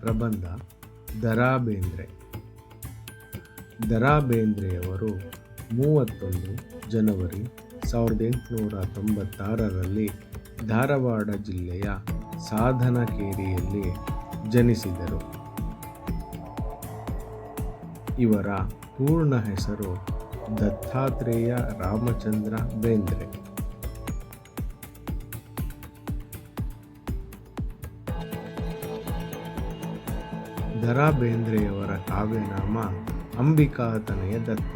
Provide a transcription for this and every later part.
ಪ್ರಬಂಧ ದ.ರಾ ಬೇಂದ್ರೆ. ದ.ರಾ ಬೇಂದ್ರೆಯವರು 31 ಜನವರಿ 1896ರಲ್ಲಿ ಧಾರವಾಡ ಜಿಲ್ಲೆಯ ಸಾಧನಕೇರಿಯಲ್ಲಿ ಜನಿಸಿದರು. ಇವರ ಪೂರ್ಣ ಹೆಸರು ದತ್ತಾತ್ರೇಯ ರಾಮಚಂದ್ರ ಬೇಂದ್ರೆ. ದ.ರಾ ಬೇಂದ್ರೆಯವರ ಕಾವ್ಯನಾಮ ಅಂಬಿಕಾತನಯ ದತ್ತ.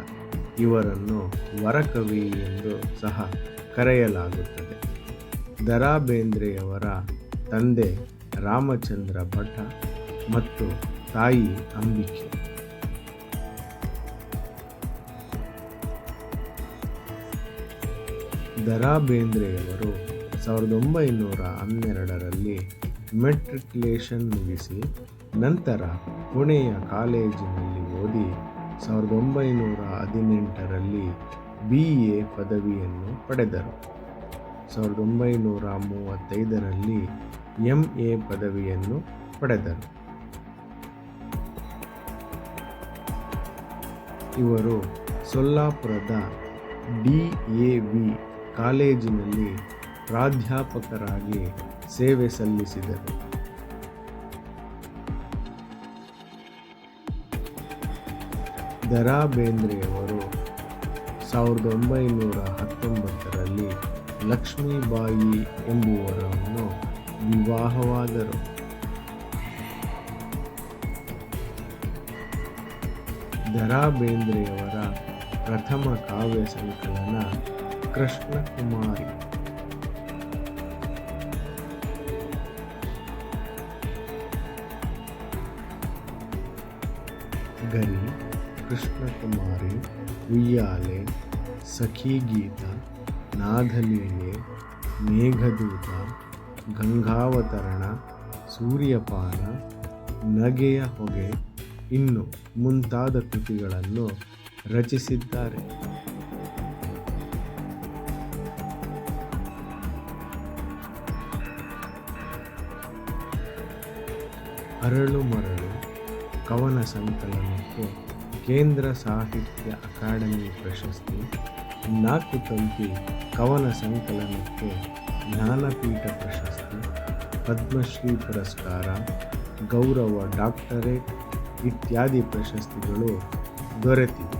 ಇವರನ್ನು ವರಕವಿ ಎಂದು ಸಹ ಕರೆಯಲಾಗುತ್ತದೆ. ದ.ರಾ ಬೇಂದ್ರೆಯವರ ತಂದೆ ರಾಮಚಂದ್ರ ಭಟ ಮತ್ತು ತಾಯಿ ಅಂಬಿಕೆ. ದ.ರಾ ಬೇಂದ್ರೆಯವರು 1912ರಲ್ಲಿ ಮೆಟ್ರಿಕ್ಯುಲೇಷನ್ ಮುಗಿಸಿ ನಂತರ ಪುಣೆಯ ಕಾಲೇಜಿನಲ್ಲಿ ಓದಿ 1918ರಲ್ಲಿ BA ಪದವಿಯನ್ನು ಪಡೆದರು. 1935ರಲ್ಲಿ MA ಪದವಿಯನ್ನು ಪಡೆದರು. ಇವರು ಸೊಲ್ಲಾಪುರದ DAV ಕಾಲೇಜಿನಲ್ಲಿ ಪ್ರಾಧ್ಯಾಪಕರಾಗಿ ಸೇವೆ ಸಲ್ಲಿಸಿದರು. ದ.ರಾ ಬೇಂದ್ರೆಯವರು 1919ರಲ್ಲಿ ಲಕ್ಷ್ಮೀಬಾಯಿ ಎಂಬುವರನ್ನು ವಿವಾಹವಾದರು. ದ.ರಾ ಬೇಂದ್ರೆಯವರ ಪ್ರಥಮ ಕಾವ್ಯ ಸಂಕಲನ ಕೃಷ್ಣಕುಮಾರಿ. ಗರಿ, ಕೃಷ್ಣಕುಮಾರಿ, ಉಯ್ಯಾಲೆ, ಸಖೀಗೀತ, ನಾದಲೀಲೆ, ಮೇಘದೂತ, ಗಂಗಾವತರಣ, ಸೂರ್ಯಪಾನ, ನಗೆಯ ಹೊಗೆ ಇನ್ನು ಮುಂತಾದ ಕೃತಿಗಳನ್ನು ರಚಿಸಿದ್ದಾರೆ. ಅರಳು ಮರಳು ಕವನ ಸಂಕಲನಕ್ಕೆ ಕೇಂದ್ರ ಸಾಹಿತ್ಯ ಅಕಾಡೆಮಿ ಪ್ರಶಸ್ತಿ, 4 ತಂತಿ ಕವನ ಸಂಕಲನಕ್ಕೆ ಜ್ಞಾನಪೀಠ ಪ್ರಶಸ್ತಿ, ಪದ್ಮಶ್ರೀ ಪುರಸ್ಕಾರ, ಗೌರವ ಡಾಕ್ಟರೇಟ್ ಇತ್ಯಾದಿ ಪ್ರಶಸ್ತಿಗಳು ದೊರೆತಿವೆ.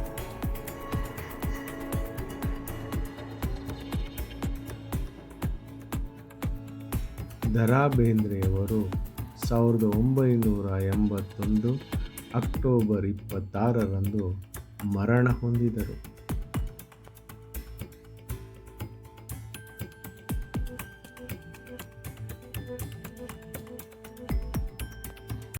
ದ.ರಾ ಬೇಂದ್ರೆಯವರು 1981 ಅಕ್ಟೋಬರ್ 26ರಂದು ಮರಣ ಹೊಂದಿದರು.